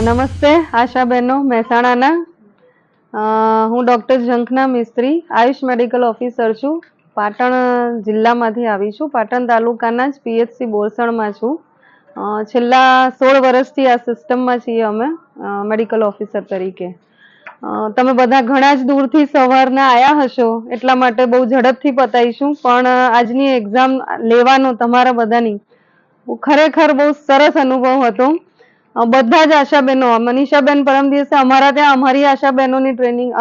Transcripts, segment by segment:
નમસ્તે આશાબેનો મહેસાણાના. હું ડૉક્ટર ઝંખના મિસ્ત્રી આયુષ મેડિકલ ઓફિસર છું. પાટણ જિલ્લામાંથી આવી છું. પાટણ તાલુકાના જ પીએચસી બોરસણમાં છું. છેલ્લા 16 વર્ષથી આ સિસ્ટમમાં છીએ અમે મેડિકલ ઓફિસર તરીકે. તમે બધા ઘણા જ દૂરથી સવારના આવ્યા હશો એટલા માટે બહુ ઝડપથી પતાવીશું, પણ આજની એક્ઝામ લેવાનો તમારા બધાની ખરેખર બહુ સરસ અનુભવ હતો. બધા જ આશાબેનો, મનીષાબેન પરમ દિવસે અમારા ત્યાં અમારી આશાબેનોની ટ્રેનિંગ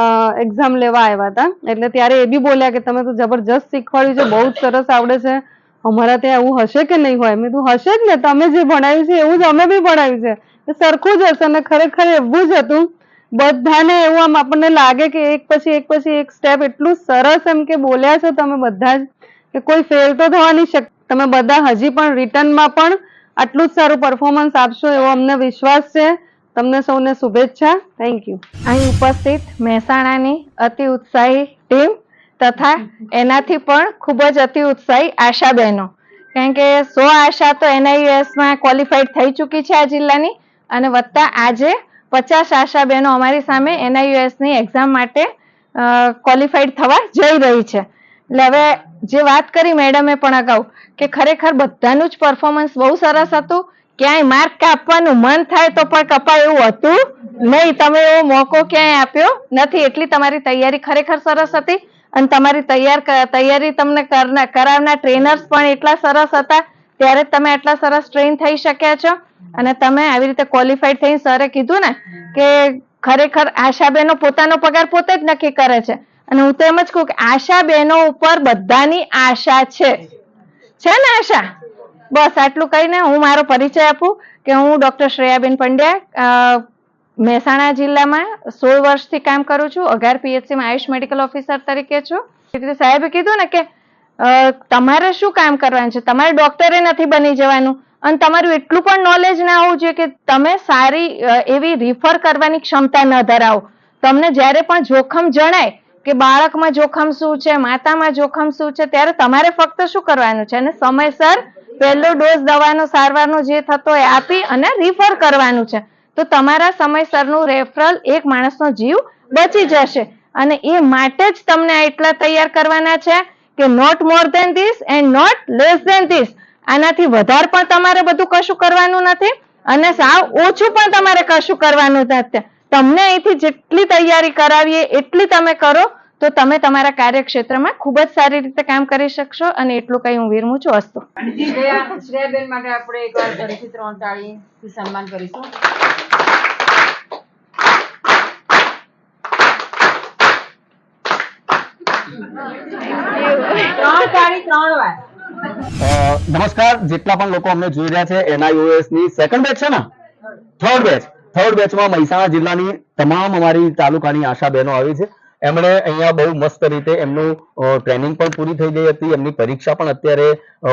એક્ઝામ લેવા આવ્યા હતા, એટલે ત્યારે એ બી બોલ્યા કે તમે તો જબરજસ્ત શીખવાડ્યું છે, બહુ જ સરસ આવડે છે, અમારા ત્યાં એવું હશે કે નહીં હોય? મેં કીધું હશે જ ને, તમે જે ભણાવ્યું છે એવું જ અમે બી ભણાવ્યું છે, એ સરખું જ હશે. અને ખરેખર એવું જ હતું. બધાને એવું આમ આપણને લાગે કે એક પછી એક સ્ટેપ એટલું સરસ એમ કે બોલ્યા છો તમે બધા જ કે કોઈ ફેલ તો થવાની શક્તિ. તમે બધા હજી પણ રિટર્નમાં પણ આટલું જ સારું પરફોર્મન્સ આપશો એવો અમને વિશ્વાસ છે. તમને સૌને શુભેચ્છા. Thank you. અહીં ઉપસ્થિત મહેસાણાની અતિ ઉત્સાહી ટીમ તથા એનાથી પણ ખૂબ જ અતિ ઉત્સાહી આશાબહેનો, કારણ કે 100 આશા તો NIUSમાં ક્વોલિફાઈડ થઈ ચૂકી છે આ જિલ્લાની, અને વત્તા આજે 50 આશાબહેનો અમારી સામે NIUSની એક્ઝામ માટે ક્વોલિફાઈડ થવા જઈ રહી છે. એટલે હવે જે વાત કરી મેડમે પણ અગાઉ કે ખરેખર બધાનું જ પરફોર્મન્સ બહુ સરસ હતું. ક્યાંય માર્ક કાપવાનું મન થાય તો પણ કપાય એવું હતું નહીં. તમે એવો મોકો ક્યાંય આપ્યો નથી. એટલી તમારી તૈયારી ખરેખર સરસ હતી, અને તમારી તૈયારી તમને કરાવનાર ટ્રેનર્સ પણ એટલા સરસ હતા, ત્યારે તમે આટલા સરસ ટ્રેન થઈ શક્યા છો. અને તમે આવી રીતે ક્વોલિફાઈડ થઈને સરે કીધું ને કે ખરેખર આશાબહેનો પોતાનો પગાર પોતે જ નક્કી કરે છે, અને હું તો એમ જ કહું કે આશાબહેનો ઉપર બધાની આશા છે ને આશા? બસ આટલું કહીને હું મારો પરિચય આપું કે હું ડોક્ટર શ્રેયાબેન પંડ્યા મહેસાણા જિલ્લામાં 16 વર્ષથી કામ કરું છું. અઘાર પીએચસીમાં આયુષ મેડિકલ ઓફિસર તરીકે છું. સાહેબે કીધું ને કે તમારે શું કામ કરવાનું છે, તમારે ડોક્ટરે નથી બની જવાનું, અને તમારું એટલું પણ નોલેજ ના હોવું જોઈએ કે તમે સારી એવી રિફર કરવાની ક્ષમતા ન ધરાવો. તમને જ્યારે પણ જોખમ જણાય કે બાળકમાં જોખમ શું છે, માતામાં જોખમ શું છે, ત્યારે તમારે ફક્ત શું કરવાનું છે, અને સમયસર પહેલો ડોઝ દવાનો સારવારનો જે થતો હોય આપી અને રિફર કરવાનું છે. તો તમારા સમયસરનું રેફરલ એક માણસનો જીવ બચી જશે, અને એ માટે જ તમને એટલા તૈયાર કરવાના છે કે not more than this and not less than this. આનાથી વધારે પણ તમારે બધું કશું કરવાનું નથી, અને સાવ ઓછું પણ તમારે કશું કરવાનું નથી. તમને અહીંથી જેટલી તૈયારી કરાવીએ એટલી તમે કરો તો તમે તમારા કાર્યક્ષેત્રમાં ખૂબ જ સારી રીતે કામ કરી શકશો. અને એટલું કઈ હું વિરમું છું. અસ્તુ. શ્રેયાબેન માટે આપણે એકવાર ફરીથી 3 તાળીથી સન્માન કરીશું. નમસ્કાર. જેટલા પણ લોકો અમને જોઈ રહ્યા છે, NIOS ની સેકન્ડ બેચ છે ને, થર્ડ બેચમાં મહેસાણા જિલ્લાની તમામ અમારી તાલુકાની આશા બહેનો આવી છે. એમણે અહીંયા બહુ મસ્ત રીતે એમનું ટ્રેનિંગ પણ પૂરી થઈ ગઈ હતી, એમની પરીક્ષા પણ અત્યારે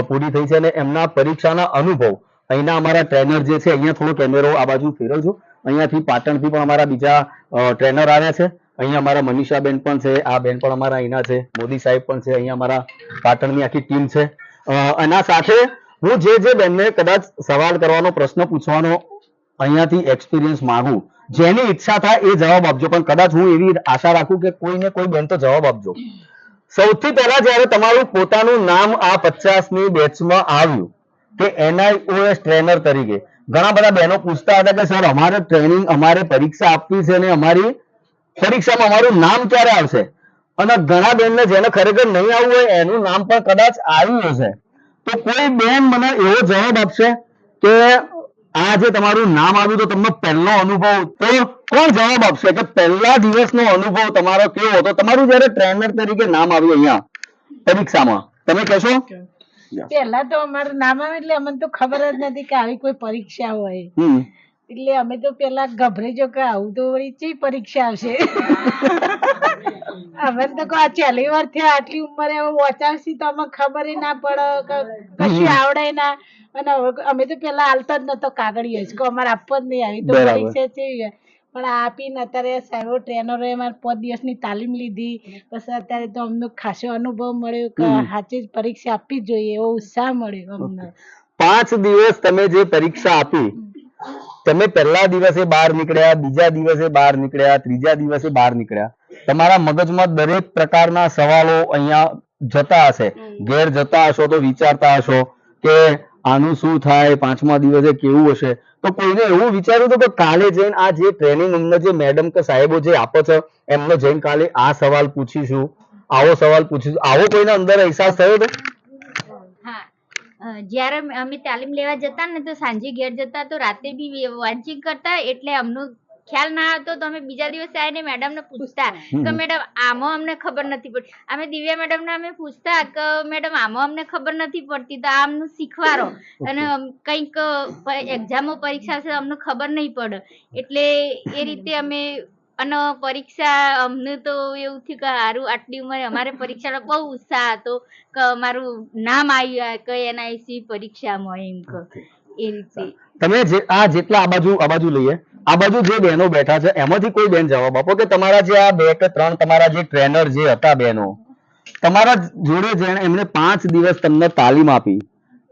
પૂરી થઈ છે, અને એમના પરીક્ષાના અનુભવ અહીંના અમારા ટ્રેનર જે છે, અહીંયા થોડો કેમેરો આ બાજુ ફેરવજો, અહીંયાથી પાટણથી પણ અમારા બીજા ટ્રેનર આવ્યા છે. અહીંયા અમારા મનીષાબેન પણ છે, આ બેન પણ અમારા અહીંના છે, મોદી સાહેબ પણ છે, અહીંયા અમારા પાટણની આખી ટીમ છે. એના સાથે હું જે બેનને કદાચ સવાલ કરવાનો, પ્રશ્ન પૂછવાનો અહીંયાથી એક્સપિરિયન્સ માંગુ, જેની ઈચ્છા થાય એ જવાબ આપજો, પણ કદાચ હું એવી આશા રાખું કે કોઈને કોઈ બેન તો જવાબ આપજો. સૌથી પહેલા જયારે તમારું પોતાનું નામ આ 50ની બેચમાં આવ્યું કે NIOS ટ્રેનર તરીકે, ઘણા બધા બહેનો પૂછતા હતા કે સર અમારે ટ્રેનિંગ, અમારે પરીક્ષા આપવી છે, અને અમારી પરીક્ષામાં અમારું નામ ક્યારે આવશે? અને ઘણા બેનને જેને ખરેખર નહીં આવવું હોય એનું નામ પણ કદાચ આવ્યું હશે. તો કોઈ બેન મને એવો જવાબ આપશે કે આ જે તમારું નામ આવ્યું તો તમને પહેલો અનુભવ, તો કોણ જવાબ આપશે કે પહેલા દિવસનો અનુભવ તમારો કેવો હતો, તમારું જયારે ટ્રેનર તરીકે નામ આવ્યું અહીંયા પરીક્ષામાં? તમે કહેશો? પેલા તો અમારું નામ આવે એટલે અમને તો ખબર જ નથી કે આવી કોઈ પરીક્ષા હોય, એટલે અમે તો પેલા ગભરાઈ જો કે આવું તો વળી ચી પરીક્ષા આવશે. અમે તો આ છેલ્લી વાર થયા આટલી ઉંમરે વાંચાવશી તો અમને ખબર ના પડે, કશું આવડે ના. અને અમે તો પેલા હાલતા જ નતો કાગળિયો જ, અમારે આપવો જ નહીં આવી તો પરીક્ષા છે. પણ આપીને અત્યારે સાહેબો ટ્રેનરોએ અમારે 5 દિવસની તાલીમ લીધી, પછી અત્યારે તો અમને ખાસો અનુભવ મળ્યો કે સાચી જ પરીક્ષા આપવી જોઈએ, એવો ઉત્સાહ મળ્યો અમને. 5 દિવસ તમે જે પરીક્ષા આપી, તમે પહેલા દિવસે બહાર નીકળ્યા, બીજા દિવસે બહાર નીકળ્યા, ત્રીજા દિવસે બહાર નીકળ્યા, તમારા મગજમાં દરેક પ્રકારના સવાલો અહીંયા જતા હશે. ઘેર જતા હશો તો વિચારતા હશો કે આનું શું થાય, 5મા દિવસે કેવું હશે. તો કોઈને એવું વિચાર્યું હતું કે કાલે જઈને આ જે ટ્રેનિંગ અમને જે મેડમ કે સાહેબો જે આપે છે એમને જઈને કાલે આ સવાલ પૂછીશું, આવો સવાલ પૂછીશું, આવો કોઈને અંદર અહેસાસ થયો હતો? હા, જ્યારે અમે તાલીમ લેવા જતા ને તો સાંજે ઘેર જતા તો રાતે બી વાંચિંગ કરતા, એટલે અમનો ખ્યાલ ના આવતો તો અમે બીજા દિવસે આવીને મેડમને પૂછતા કે મેડમ આમાં અમને ખબર નથી પડતી. અમે દિવ્યા મેડમને અમે પૂછતા કે મેડમ આમાં અમને ખબર નથી પડતી તો આમનું શીખવાડો, અને કંઈક એક્ઝામો પરીક્ષા છે અમને ખબર નહીં પડે, એટલે એ રીતે અમે. અને પરીક્ષા અમને તો એવું થયું કે સારું આટલી ઉંમરે અમારે પરીક્ષાનો બહુ ઉત્સાહ હતો કે અમારું નામ આવ્યું કે NIC પરીક્ષામાં, એમ કે એ રીતે. તમે આ જેટલા આ બાજુ લઈએ, આ બાજુ જે બહેનો બેઠા છે એમાંથી કોઈ બેન જવાબ આપો કે તમારા જે આ 2 કે 3 તમારા જે ટ્રેનર જે હતા બહેનો, તમારા જોડે જેણે એમને 5 દિવસ તમને તાલીમ આપી,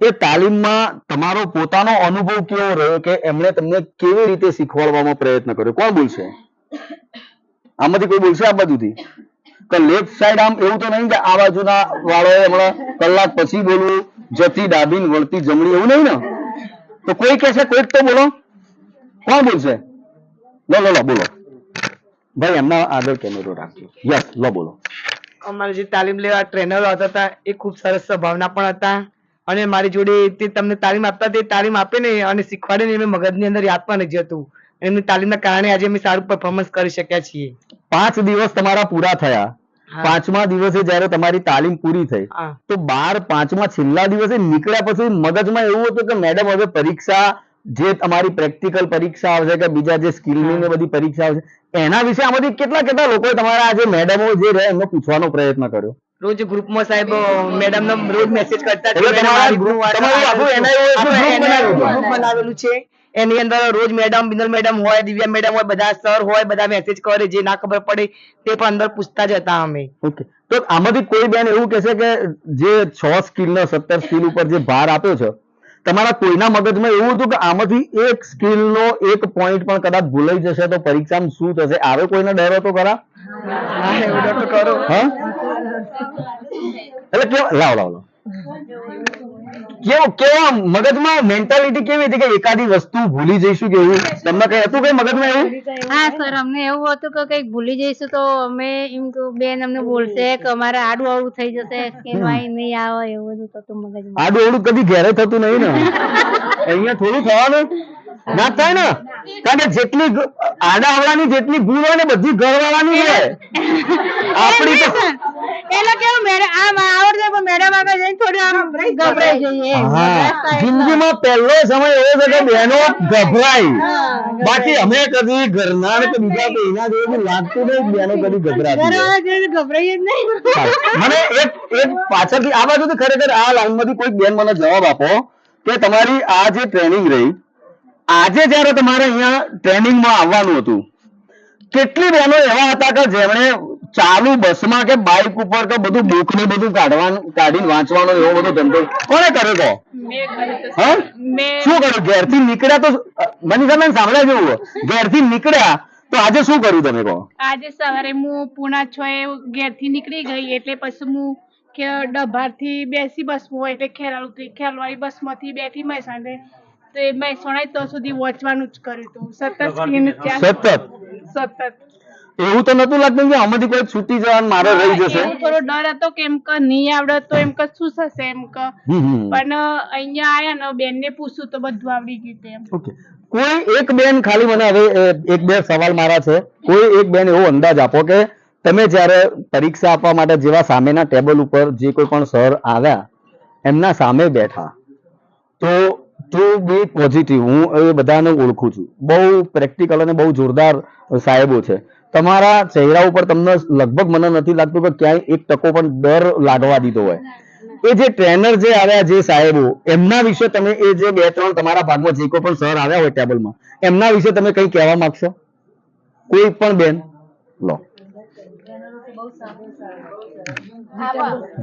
એ તાલીમમાં તમારો પોતાનો અનુભવ કેવો રહ્યો કે એમણે તમને કેવી રીતે શીખવાડવામાં પ્રયત્ન કર્યો? કોણ બોલશે? આમાંથી કોઈ બોલશે આ બાજુથી? કે લેફ્ટ સાઈડ આમ એવું તો નહીં કે આ બાજુના વાળો હમણાં કલાક પછી બોલવું, જતી ડાબી વળતી જમણી, એવું નહીં ને? તો કોઈ કહેશે, કોઈક તો બોલો. કોણ બોલશે? લો બોલો ભાઈ, એમના આગળ કેમેરો રાખજો. યસ, લો બોલો. અમારે જે તાલીમ લેવા ટ્રેનરો આવતા હતા એ ખૂબ સરસ સ્વભાવના પણ હતા, અને મારી જોડે તે તમને તાલીમ આપતા તે તાલીમ આપે ને અને શીખવાડે ને એમ મગજની અંદર યાદ પણ નથી જતું. એમની તાલીમના કારણે આજે અમે સારું પરફોર્મન્સ કરી શક્યા છીએ. 5 દિવસ તમારા પૂરા થયા. 5મા દિવસે જયારે તમારી તાલીમ પૂરી થઈ તો 5મા છેલ્લા દિવસે નીકળ્યા પછી મગજમાં એવું હતું કે મેડમ હવે પરીક્ષા જે તમારી પ્રેક્ટિકલ પરીક્ષા આવશે કે બીજા જે સ્કિલની ને બધી પરીક્ષા આવશે, એના વિશે આમાંથી કેટલા લોકોએ તમારા આ જે મેડમો જે રહે એમને પૂછવાનો પ્રયત્ન કર્યો? રોજ ગ્રુપમાં સાહેબ મેડમ નો રોજ મેસેજ કરતા એટલે તમારું આખું ગ્રુપ બનાવેલું છે. એની અંદર રોજ મેડમ, બિંદલ મેડમ હોય, દિવ્યા મેડમ હોય, બધા સર હોય, બધા મેસેજ કરે, જે ના ખબર પડે તે પણ અંદર પૂછતા જ હતા અમે. ઓકે, તો આમાંથી કોઈ બેન એવું કહેશે કે જે 6 સ્કિલ નો 17 સ્કિલ ઉપર જે ભાર આપ્યો છે, તમારા કોઈના મગજમાં એવું હતું કે આમાંથી એક સ્કિલ નો એક પોઈન્ટ પણ કદાચ ભૂલાઈ જશે તો પરીક્ષામાં શું થશે? આવે કોઈને ડર હતો ખરા? એવો ડર તો ખરો. હા, એટલે કેવો લાવ કેવો મગજમાં મેન્ટાલિટી કેવી હતી કે એકાદી વસ્તુ ભૂલી જઈશું કે એવું તમને કઈ હતું કઈ મગજમાં એવું? હા સર, અમને એવું હતું કે કંઈક ભૂલી જઈશું તો અમે એમ કે બેન અમને બોલશે કે અમારે આડું અવળું થઈ જશે, સ્કિન વાઈ નહીં આવે, એવું બધું થતું મગજમાં. આડું અવળું કદી ઘેરે થતું નહીં ને, અહીંયા થોડું થવાનું ના થાય ને, કારણ કે જેટલી આડા અવળાની જેટલી ભૂલ હોય ને બધી ઘરવાળાની છે. આપણી તો એટલે કેવું મેડમ આમ આવડશે પણ મેડમ આગળ જઈને થોડી આમ ગભરાઈ જઈએ. હા, જિંદગીમાં પહેલો સમય એવો છે કે બહેનો ગભરાય, બાકી અમે કદી ઘરના ને કે બીજા એના જેવું લાગતું નહીં, બહેનો કદી ગભરાતી. ગભરાઈએ જ નહીં. મને એક પાછળથી આ બાજુથી ખરેખર આ લાઈનમાંથી કોઈ બેન મને જવાબ આપો કે તમારી આ જે ટ્રેનિંગ રહી, આજે જયારે તમારે અહીંયા ટ્રેનિંગમાં આવવાનું હતું, કેટલી બહેનો એવા હતા કે જેમણે ચાલુ બસમાં કે બાઇક ઉપર કે બધું બુક ને બધું કાઢીને વાંચવાનો એવો બધો ધંધો કોને કર્યો તો? હા, શું કર્યું? ઘેરથી નીકળ્યા તો મનીષાબેન સાંભળ્યા જેવું, ઘેરથી નીકળ્યા તો આજે શું કર્યું તમે કહો? આજે સવારે હું પૂણા 6 ઘેરથી નીકળી ગઈ, એટલે પછી હું ડભારથી બેસી બસમાં, એટલે ખેલવાળી બસમાંથી બેઠી મહેસાણા, તો એ મહેસાણા તો સુધી વાંચવાનું જ કર્યું હતું સતત. એવું તો નતું લાગતું કે આમાંથી કોઈ છૂટી જવાનું મારે રહી જશે? થોડો ડર હતો કે એમ કે નહીં આવડે તો એમ કે શું થશે એમ કે, પણ અહીંયા આયા ને બેન ને પૂછું તો બધું આવડી ગયું એમ. ઓકે, કોઈ એક બેન ખાલી મને હવે 1-2 સવાલ મારા છે, કોઈ એક બેન એવો અંદાજ આપો કે તમે જ્યારે પરીક્ષા આપવા માટે જેવા સામેના ટેબલ ઉપર જે કોઈ પણ સર આવ્યા એમના સામે બેઠા, તો ટુ બી પોઝિટિવ, હું એ બધાને ઓળખું છું, બહુ પ્રેક્ટિકલ અને બહુ જોરદાર સાહેબો છે. તમારા ચહેરા ઉપર તમને લગભગ મને નથી લાગતું કે ક્યાંય 1% પણ ડર લાગવા દીધો હોય. એ જે ટ્રેનર જે આવ્યા જે સાહેબો, એમના વિશે તમે એ જે 2-3 તમારા ભાગમાં જે કોઈ પણ સર આવ્યા હોય ટેબલમાં, એમના વિશે તમે કઈ કહેવા માંગશો? કોઈ પણ બેન લો.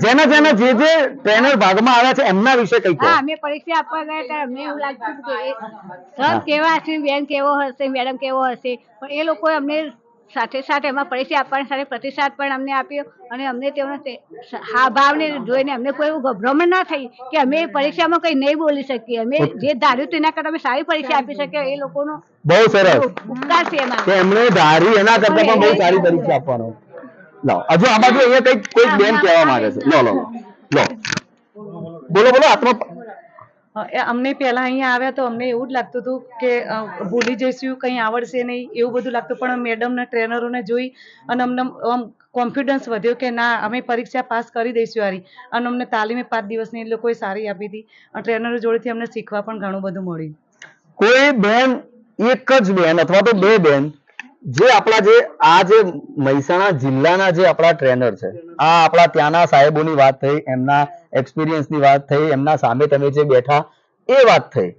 જેના જેના જે જે ટ્રેનર ભાગમાં આવ્યા છે એમના વિશે કઈ કહો. હા અમે પરીક્ષા આપવા ગયા હતા અમને એવું લાગતું હતું કે સર કેવા હશે બેન કેવો હશે મેડમ કેવો હશે પણ એ લોકોએ અમને સાથે સાથે એમાં પરીક્ષા આપવાની સાથે પ્રતિસાદ પણ અમને આપ્યો અને અમને તેઓનો હા ભાવને જોઈને અમને કોઈ એવું ગભરામણ ના થઈ કે અમે પરીક્ષામાં કઈ નહીં બોલી શકીએ અમે જે ધાર્યું તેના કરતા અમે સારી પરીક્ષા આપી શકીએ એ લોકોનો બહુ સરસ ઉપકાર છે એમાં કે એમણે ધારી એના કરતા પણ બહુ સારી પરીક્ષા આપવાનો. લો હજુ આ બાજુ અહીંયા કઈક કોઈક બેન કહેવા માંગે છે. લો લો લો બોલો બોલો આત્મા. અમને પહેલા અહીંયા આવ્યા તો અમને એવું જ લાગતું હતું કે ભૂલી જઈશું કંઈ આવડશે નહીં એવું બધું લાગતું પણ મેડમને ટ્રેનરોને જોઈ અને અમને કોન્ફિડન્સ વધ્યો કે ના અમે પરીક્ષા પાસ કરી દઈશું હારી અને અમને તાલીમે 5 દિવસની એ લોકોએ સારી આપી હતી અને ટ્રેનરો જોડેથી અમને શીખવા પણ ઘણું બધું મળ્યું. કોઈ બેન એક જ બેન અથવા તો બે બેન જે આપણા જે આ જે મહેસાણા જિલ્લાના જે આપણા ટ્રેનર છે આ આપણા ત્યાંના સાહેબોની વાત થઈ એમના એક્સપિરિયન્સની વાત થઈ એમના સામે તમે જે બેઠા એ વાત થઈ.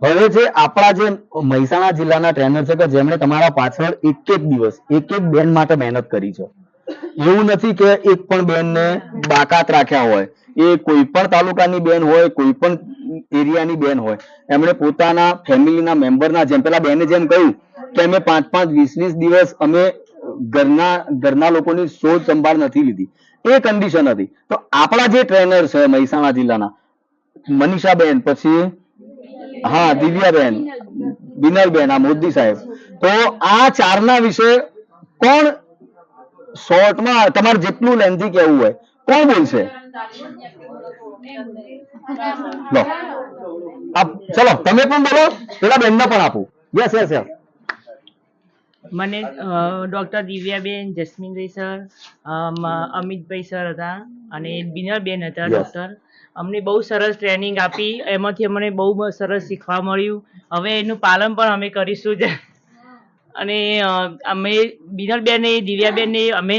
હવે જે આપણા જે મહેસાણા જિલ્લાના ટ્રેનર છે કે જેમણે તમારા પાછળ એક એક દિવસ એક એક બેન માટે મહેનત કરી છે. એવું નથી કે એક પણ બેનને બાકાત રાખ્યા હોય. એ કોઈ પણ તાલુકાની બેન હોય કોઈ પણ એરિયાની બેન હોય એમણે પોતાના ફેમિલીના મેમ્બરના જેમ પેલા બેને જેમ કહ્યું કે અમે 5-5 20-20 દિવસ અમે ઘરના લોકોની શોધ સંભાળ નથી લીધી એ કન્ડિશન હતી. તો આપણા જે ટ્રેનર છે મહેસાણા જિલ્લાના મનીષાબેન પછી હા દિવ્યાબેન બિનલબેન આ મોદી સાહેબ તો આ ચારના વિશે કોણ શોર્ટમાં તમારે જેટલું લેન્થી કહેવું હોય કોણ બોલશે? લો ચલો તમે પણ બોલો પેલા બેનને પણ આપું. Yes yes yes. મને ડૉક્ટર દિવ્યાબેન જસ્મીનભાઈ સર અમિતભાઈ સર હતા અને બિનલબેન હતા ડૉક્ટર. અમને બહુ સરસ ટ્રેનિંગ આપી એમાંથી અમને બહુ સરસ શીખવા મળ્યું. હવે એનું પાલન પણ અમે કરીશું જ. અને અમે બિનલબેને દિવ્યાબેનને અમે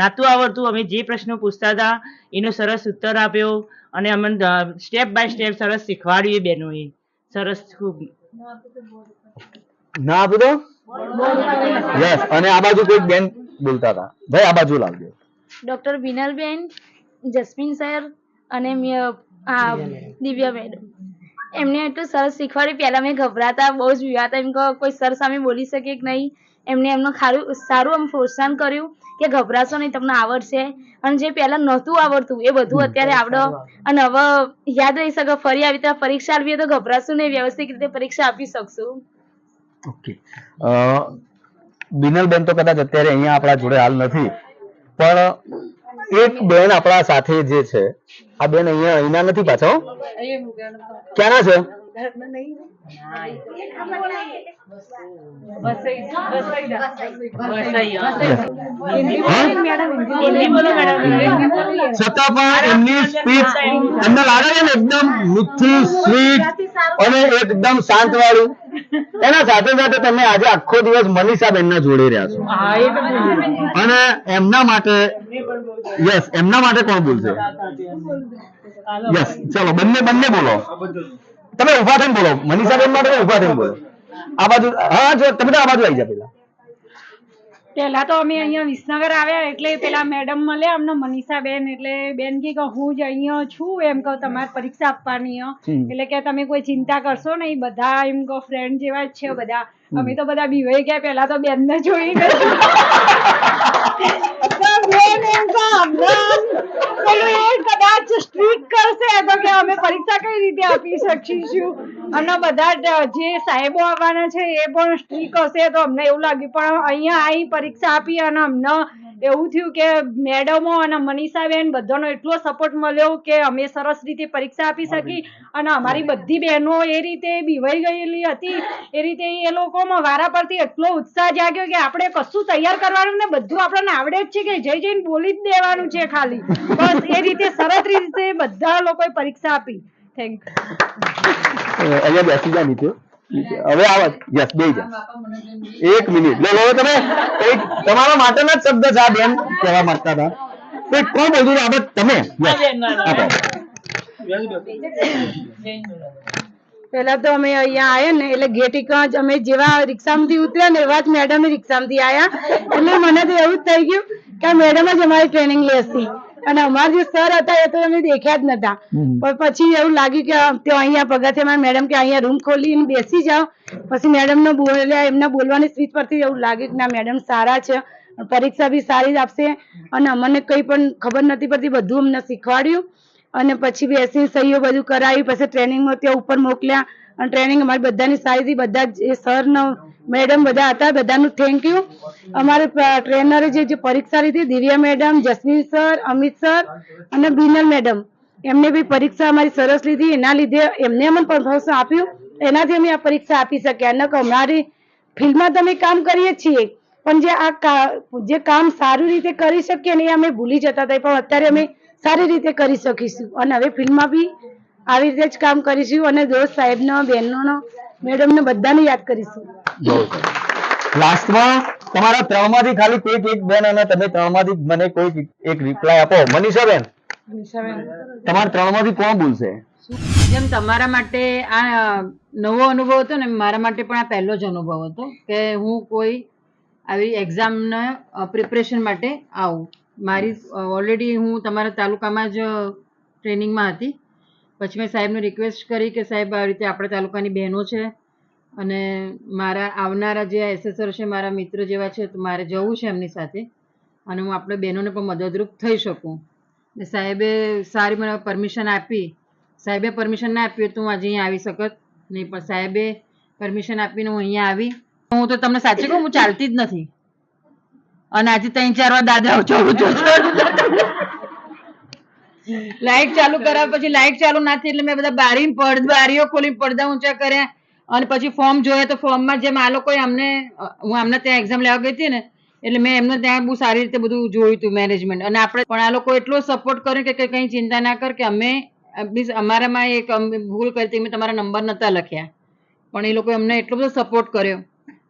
નાતું આવડતું અમે જે પ્રશ્નો પૂછતા હતા એનો સરસ ઉત્તર આપ્યો અને અમે સ્ટેપ બાય સ્ટેપ સરસ શીખવાડ્યું એ બહેનોએ સરસ ખૂબ. ના આપી દો. યસ અને આ બાજુ કોઈક બેન બોલતા હતા ભાઈ આ બાજુ લાવજો. ડોક્ટર બિનલબેન જસ્મીન સર અને દિવ્યા મેડમ એમને એટલું સરસ શીખવાડ્યું. પહેલા મેં ગભરાતા બહુ જ વિવાતા એમ કહો કોઈ સર સામે બોલી શકે કે નહીં. એમને એમનું સારું આમ પ્રોત્સાહન કર્યું કે ગભરાશો નહીં તમને આવડશે અને જે પહેલા નહોતું આવડતું એ બધું અત્યારે આવડો અને હવે યાદ રહી શકે ફરી આવી રીતે પરીક્ષા આપીએ તો ગભરાશું નહીં વ્યવસ્થિત રીતે પરીક્ષા આપી શકશું. ઓકે બિનલબેન તો કદાચ અત્યારે અહીંયા આપણા જોડે હાલ નથી પણ એક બેન આપણા સાથે જે છે આ બેન અહીંયા નથી પાછા ક્યાંના છે? છતાં પણ એમની સ્પીચ તમને લાગે છે ને એકદમ મીઠી સ્વીટ અને એકદમ શાંત વાળું. એના સાથે સાથે તમે આજે આખો દિવસ મનીષાબેન ના જોડે રહ્યા છો અને એમના માટે યસ એમના માટે કોણ બોલશે? યસ ચલો બંને બોલો. તમે ઉભા થઈને બોલો. મનીષાબેન માટે ઉભા થઈને બોલો. આ બાજુ હા જો તમે તો આ બાજુ આવી જાવ. પહેલા તો અમે અહીંયા વિસનગર આવ્યા એટલે પેલા મેડમ મળ્યા અમને મનીષાબેન એટલે બેન કે હું જ અહીંયા છું એમ કહું તમારે પરીક્ષા આપવાની એટલે કે તમે કોઈ ચિંતા કરશો નહીં બધા એમ કહો ફ્રેન્ડ જેવા જ છે બધા. અમે તો બધા બીવાઈ ગયા પહેલા તો બેન ને જોઈ કદાચ સ્ટ્રીક કરશે તો કે અમે પરીક્ષા કઈ રીતે આપી શકીશું અને બધા જે સાહેબો આવવાના છે એ પણ સ્ટ્રીક હશે તો અમને એવું લાગ્યું પણ અહીંયા આવી પરીક્ષા આપી અને અમને એવું થયું કે મેડમો અને મનીષાબેન બધાનો એટલો સપોર્ટ મળ્યો કે અમે સરસ રીતે પરીક્ષા આપી શકી અને અમારી બધી બહેનો એ રીતે બીવાઈ ગયેલી હતી એ રીતે એ લોકોમાં વારા પરથી એટલો ઉત્સાહ જાગ્યો કે આપણે કશું તૈયાર કરવાનું ને બધું આપણને આવડે જ છે કે જઈને બોલી જ દેવાનું છે ખાલી બસ એ રીતે સરસ રીતે બધા લોકોએ પરીક્ષા આપી. Thank you. અહીંયા બેસી જા નીચે. હવે આવો યસ બે જા 1 મિનિટ લો તમે કઈક તમારા માટેના જ શબ્દ છે આ બેન કહેવા માંગતા હતા કઈક કોણ બોલ્યું આ તમે પેલા તો અમે અહીંયા આયા ને એટલે ગેટ જ અમે જેવા રિક્ષામાંથી ઉતર્યા ને એવા જ મેડમ રિક્ષામાંથી આયા એટલે મને તો એવું જ થઈ ગયું કે મેડમ જ અમારી ટ્રેનિંગ લેશે અને અમારા જે સર હતા એ તો અમે દેખ્યા જ નતા. પણ પછી એવું લાગ્યું કે તે અહીંયા પગથિયામાં મેડમ કે અહીંયા રૂમ ખોલીને બેસી જાઓ. પછી મેડમ ને બોલ્યા, એમના બોલવાની સ્પીચ પરથી એવું લાગ્યું કે ના મેડમ સારા છે, પરીક્ષા બી સારી જ આપશે અને અમને કંઈ પણ ખબર નથી પડતી, બધું અમને શીખવાડ્યું. અને પછી બેસી સહીઓ બધું કરાવી, પછી ટ્રેનિંગમાં ત્યાં ઉપર મોકલ્યા અને ટ્રેનિંગ અમારી બધાની સારી હતી. બધા જે સર ને મેડમ બધા હતા, બધાનું થેન્ક યુ. અમારે ટ્રેનરે જે પરીક્ષા લીધી, Divya madam, jasmine sir, Amit sir અને બીનલ મેડમ, એમને બી પરીક્ષા અમારી સરસ લીધી. એના લીધે એમને અમને પ્રમોશન આપ્યું, એનાથી અમે આ પરીક્ષા આપી શક્યા. ન કે અમારી ફિલ્ડમાં તો અમે કામ કરીએ છીએ, પણ જે કામ સારી રીતે કરી શકીએ ને એ અમે ભૂલી જતા હતા, પણ અત્યારે અમે સારી રીતે કરી શકીશું. અને હવે ફિલ્મમાં બી આવી રીતે જ કામ કરીશું અને દોસ્ત સાહેબનો, બહેનોનો, મેડમને બધાને યાદ કરીશું. લાસ્ટમાં તમારા ત્રણમાંથી ખાલી કોઈક એક બેન અને તમે ત્રણમાંથી મને કોઈક એક રિપ્લાય આપો. મનીષાબેન, તમારા ત્રણમાંથી કોણ બોલશે? જેમ તમારા માટે આ નવો અનુભવ હતો ને, મારા માટે પણ આ પહેલો જ અનુભવ હતો કે હું કોઈ આવી એક્ઝામના પ્રિપરેશન માટે આવું. મારી ઓલરેડી હું તમારા તાલુકામાં જ ટ્રેનિંગમાં હતી. પછી મેં સાહેબને રિક્વેસ્ટ કરી કે સાહેબ આવી રીતે આપણા તાલુકાની બહેનો છે અને મારા આવનારા જે એસેસર છે મારા મિત્ર જેવા છે, તો મારે જવું છે એમની સાથે અને હું આપણે બહેનોને પણ મદદરૂપ થઈ શકું. ને સાહેબે સારી મને પરમિશન આપી. સાહેબે પરમિશન ના આપી તો હું આજે અહીંયા આવી શકત નહીં, પણ સાહેબે પરમિશન આપીને હું અહીંયા આવી. હું તો તમને સાચું કહું, હું ચાલતી જ નથી અને આજે 3-4 વાર દાદા ચડું છું. લાઇટ ચાલુ કર્યા પછી લાઇટ ચાલુ ના થઈ એટલે મેં બધા બારીઓ ખોલીને પડદા ઊંચા કર્યા અને પછી ફોર્મ જોયા તો ફોર્મમાં જેમ આ લોકોએ અમને, હું આમને ત્યાં એક્ઝામ લેવા ગઈ હતી ને એટલે મેં એમને ત્યાં બહુ સારી રીતે બધું જોયું હતું મેનેજમેન્ટ. અને આપણે પણ આ લોકો એટલો સપોર્ટ કર્યો કે કંઈ ચિંતા ના કર કે અમે મીન્સ અમારામાં એક ભૂલ કરી હતી, મેં તમારા નંબર નહોતા લખ્યા, પણ એ લોકોએ અમને એટલો બધો સપોર્ટ કર્યો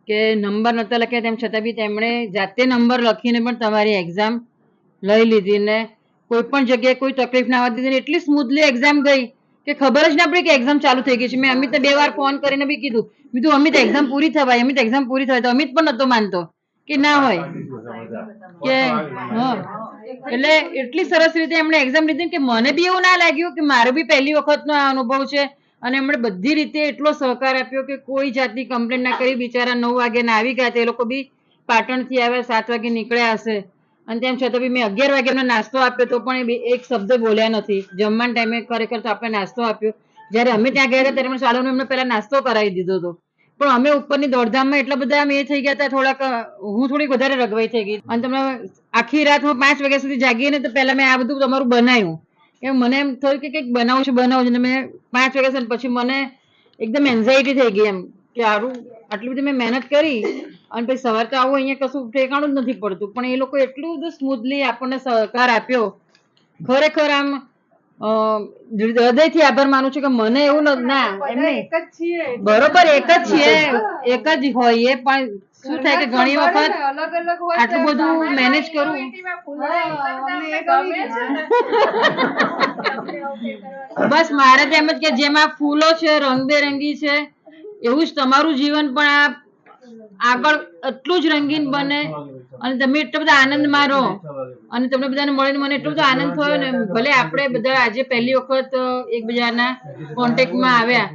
કે નંબર નહોતા લખ્યા તેમ છતાં બી તેમણે જાતે નંબર લખીને પણ તમારી એક્ઝામ લઈ લીધી ને કોઈ પણ જગ્યાએ કોઈ તકલીફ ના આવવા દીધી. એટલી સ્મૂથલી એક્ઝામ ગઈ કે ખબર જ ના પડી કે એક્ઝામ ચાલુ થઈ ગઈ છે. મેં અમિતને 2 વાર ફોન કરીને બી કીધું અમિત એક્ઝામ પૂરી થવાય, અમિત એક્ઝામ પૂરી થવાય, તો અમિત પણ નતો માનતો કે ના હોય કે હા. એટલે એટલી સરસ રીતે એમણે એક્ઝામ લીધી કે મને બી એવું ના લાગ્યું કે મારો બી પહેલી વખતનો આ અનુભવ છે. અને એમણે બધી રીતે એટલો સહકાર આપ્યો કે કોઈ જાતની કમ્પ્લેન ના કરી. બિચારા 9 વાગે ના આવી ગયા, તે લોકો બી પાટણથી આવ્યા, 7 વાગે નીકળ્યા હશે અને તેમ છતાં બી મેં 11 વાગે એમને નાસ્તો આપ્યો તો પણ એક શબ્દ બોલ્યા નથી. જમવાના ટાઈમે ખરેખર તો આપણે નાસ્તો આપ્યો. જ્યારે અમે ત્યાં ગયા હતા ત્યારે મેં શાળાનો એમને પહેલા નાસ્તો કરાવી દીધો હતો, પણ અમે ઉપરની દોડધામમાં એટલા બધા અમે એ થઈ ગયા હતા, થોડાક હું થોડીક વધારે રગવાઈ થઈ ગઈ. અને તમે આખી રાત હું 5 વાગ્યા સુધી જાગીએ ને તો પહેલા મેં આ બધું તમારું બનાવ્યું કે મને એમ થયું કે કંઈક બનાવું છે અને મેં 5 વાગ્યા સુધી પછી મને એકદમ એન્ઝાયટી થઈ ગઈ એમ કે આટલી બધી મેં મહેનત કરી અને પછી સવારે તો આવું અહીંયા કશું ઠેકાણું જ નથી પડતું. પણ એ લોકો એટલું બધું સ્મૂથલી આપણને સહકાર આપ્યો. ખરેખર આમ હૃદયથી આભાર માનું છું કે મને એવું ના એમને બરોબર એક જ છીએ, એક જ હોય, પણ શું થાય કે ઘણી વખત આટલું બધું મેનેજ કરવું. બસ મારે તો એમ જ કે જેમાં ફૂલો છે રંગબેરંગી છે એવું જ તમારું જીવન પણ આગળ એટલું જ રંગીન બને અને તમે એટલો બધા આનંદમાં રહો. અને તમને બધાને મળીને મને એટલો બધો આનંદ થયો ને, ભલે આપણે બધા આજે પહેલી વખત એકબીજાના કોન્ટેક્ટમાં આવ્યા,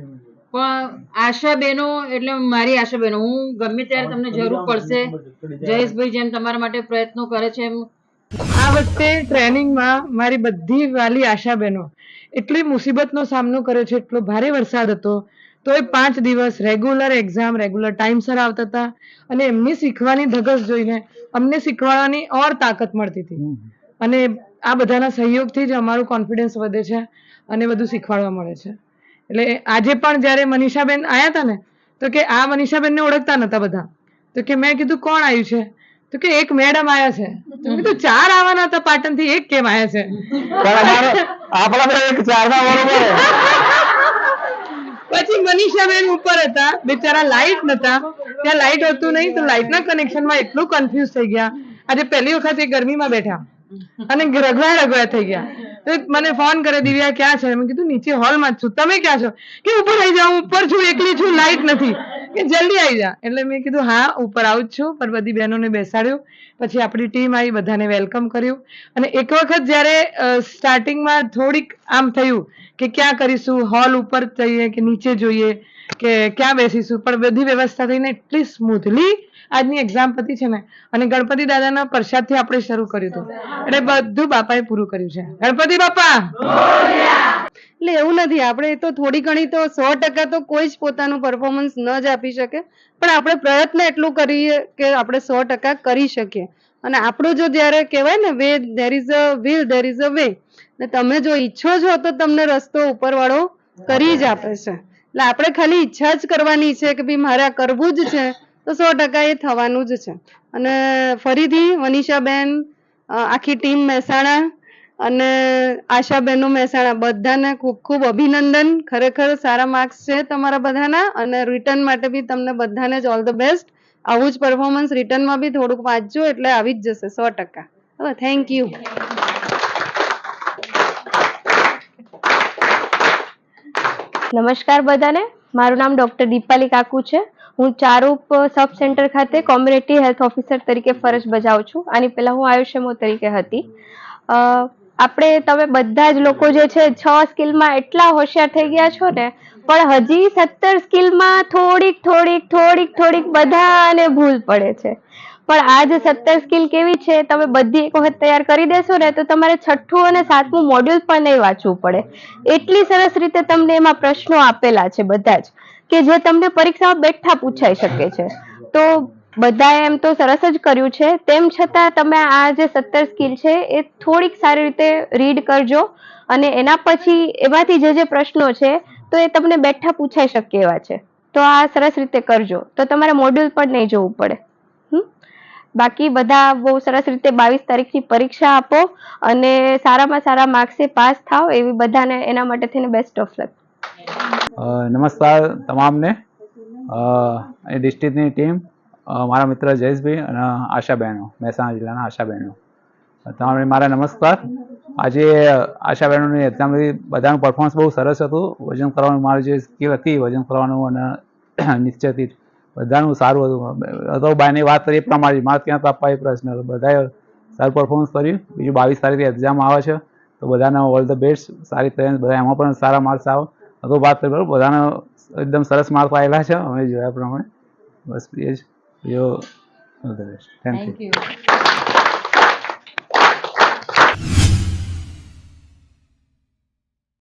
પણ આશા બહેનો એટલે મારી આશા બહેનો, હું ગમે ત્યારે તમને જરૂર પડશે. જયેશભાઈ જેમ તમારા માટે પ્રયત્નો કરે છે એમ આ વખતે ટ્રેનિંગમાં મારી બધી વાલી આશા બહેનો એટલી મુસીબતનો સામનો કર્યો છે. એટલો ભારે વરસાદ હતો તો એ 5 દિવસ રેગ્યુલર એક્ઝામ રેગ્યુલર ટાઈમસર આવતા હતા અને એમની શીખવાની ધગસ જોઈને અમને શીખવાડવાની ઓર તાકાત મળતી હતી. અને આ બધાના સહયોગથી જ અમારું કોન્ફિડન્સ વધે છે અને બધું શીખવાડવા મળે છે. એટલે આજે પણ જ્યારે મનીષાબેન આવ્યા હતા ને તો કે આ મનીષાબેનને ઓળખતા નતા બધા, તો કે મેં કીધું કોણ આવ્યું છે, તો કે એક મેડમ આવ્યા છે. તો કીધું 4 આવવાના હતા પાટણથી, એક કેમ આવ્યા છે? પછી મનીષાબેન ઉપર હતા, બિચારા લાઈટ નતા, ત્યાં લાઈટ હતું નહીં તો લાઈટના કનેક્શનમાં એટલું કન્ફ્યુઝ થઈ ગયા. આજે પહેલી વખત એ ગરમીમાં બેઠા અને રગવા થઈ ગયા. તો મને ફોન કરે, દિવ્યા ક્યાં છે? મેં કીધું નીચે હોલમાં જ છું. તમે ક્યાં છો? કે ઉપર આવી જાઉં, ઉપર છું, એકલી છું, લાઈટ નથી. કે જલ્દી આવી જા. એટલે મેં કીધું હા ઉપર આવું જ છું, પણ બધી બહેનોને બેસાડ્યું, પછી આપણી ટીમ આવી, બધાને વેલકમ કર્યું. અને એક વખત જ્યારે સ્ટાર્ટિંગમાં થોડીક આમ થયું કે ક્યાં કરીશું, હોલ ઉપર જઈએ કે નીચે જોઈએ કે ક્યાં બેસીશું, પણ બધી વ્યવસ્થા થઈને એટલી સ્મૂથલી આજની એક્ઝામ પતી છે ને. અને ગણપતિ દાદાના પ્રસાદથી આપણે શરૂ કર્યું હતું, એટલે બધું બાપાએ પૂરું કર્યું છે. ગણપતિ બાપા. એટલે એવું નથી, આપણે તો થોડી ઘણી તો 100% તો કોઈ જ પોતાનું પરફોર્મન્સ ન જ આપી શકે, પણ આપણે પ્રયત્ન એટલું કરીએ કે આપણે 100% કરી શકીએ. અને આપણું જો જ્યારે કહેવાય ને way there is a will there is a way, ને તમે જો ઈચ્છો છો તો તમને રસ્તો ઉપરવાળો કરી જ આપે છે. એટલે આપણે ખાલી ઈચ્છા જ કરવાની છે કે ભાઈ મારે આ કરવું જ છે, તો 100% એ થવાનું જ છે. અને ફરીથી મનીષાબેન, આખી ટીમ મહેસાણા અને આશાબેનો મહેસાણા બધાને ખૂબ ખૂબ અભિનંદન. ખરેખર સારા માર્ક્સ છે તમારા બધાના, અને રિટર્ન માટે બી તમને બધાને જ ઓલ ધ બેસ્ટ. આવું જ પરફોર્મન્સ રિટર્નમાં બી થોડુંક વાંચજો એટલે આવી જ જશે 100%. હવે થેન્ક યુ. નમસ્કાર બધાને, મારું નામ ડોક્ટર દીપાલી કાકુ છે. હું ચારૂપ સબ સેન્ટર ખાતે કોમ્યુનિટી હેલ્થ ઓફિસર તરીકે ફરજ બજાવું છું. આની પહેલા હું આયુષ્યમો તરીકે હતી. તમે બધા જ લોકો જે છે 6 સ્કિલમાં એટલા હોશિયાર થઈ ગયા છો ને, પણ હજી 17 સ્કિલમાં થોડીક બધાને ભૂલ પડે છે. પણ આ જે 17 સ્કિલ કેવી છે, તમે બધી એક વખત તૈયાર કરી દેશો ને તો તમારે 6થું અને 7મું મોડ્યુલ પણ નહીં વાંચવું પડે. એટલી સરસ રીતે તમને એમાં પ્રશ્નો આપેલા છે બધા જ, કે જે તમને પરીક્ષામાં બેઠા પૂછાઈ શકે છે. તો બધાએ એમ તો સરસ જ કર્યું છે, તેમ છતાં તમે આ જે 17 સ્કિલ છે એ થોડીક સારી રીતે રીડ કરજો, અને એના પછી એમાંથી જે પ્રશ્નો છે તો એ તમને બેઠા પૂછાઈ શકે એવા છે. તો આ સરસ રીતે કરજો, તો તમારે મોડ્યુલ પણ નહીં જોવું પડે. બાકી બધા બહુ સરસ રીતે 22 તારીખની પરીક્ષા આપો અને સારામાં સારા માર્ક્સે પાસ થાવ, એવી બધાને એના માટે થઈને બેસ્ટ ઓફ લક. નમસ્કાર તમામને. ડિસ્ટ્રિક્ટની ટીમ, મારા મિત્ર જયેશભાઈ અને આશાબહેનો, મહેસાણા જિલ્લાના આશાબહેનો, તમારે મારા નમસ્કાર. આજે આશાબહેનોની એક્ઝામથી બધાનું પરફોર્મન્સ બહુ સરસ હતું. વજન કરવાનું મારી જે સ્કિલ હતી, વજન કરવાનું અને નિશ્ચયથી બધાનું સારું હતું. તો બાયની વાત કરીએ પ્રમાણે મારે ત્યાં તાપવા એ પ્રશ્ન હતો, બધાએ સારું પરફોર્મન્સ કર્યું. બીજું 22 તારીખે એક્ઝામ આવે છે, તો બધાને ઓલ ધ બેસ્ટ. સારી તૈયારી, બધા એમાં પણ સારા માર્ક્સ આવે. તો વાત કરી બરાબર, બધાને એકદમ સરસ માર્ક આવેલા છે અમે જોયા પ્રમાણે. બસ એ જ. Thank you.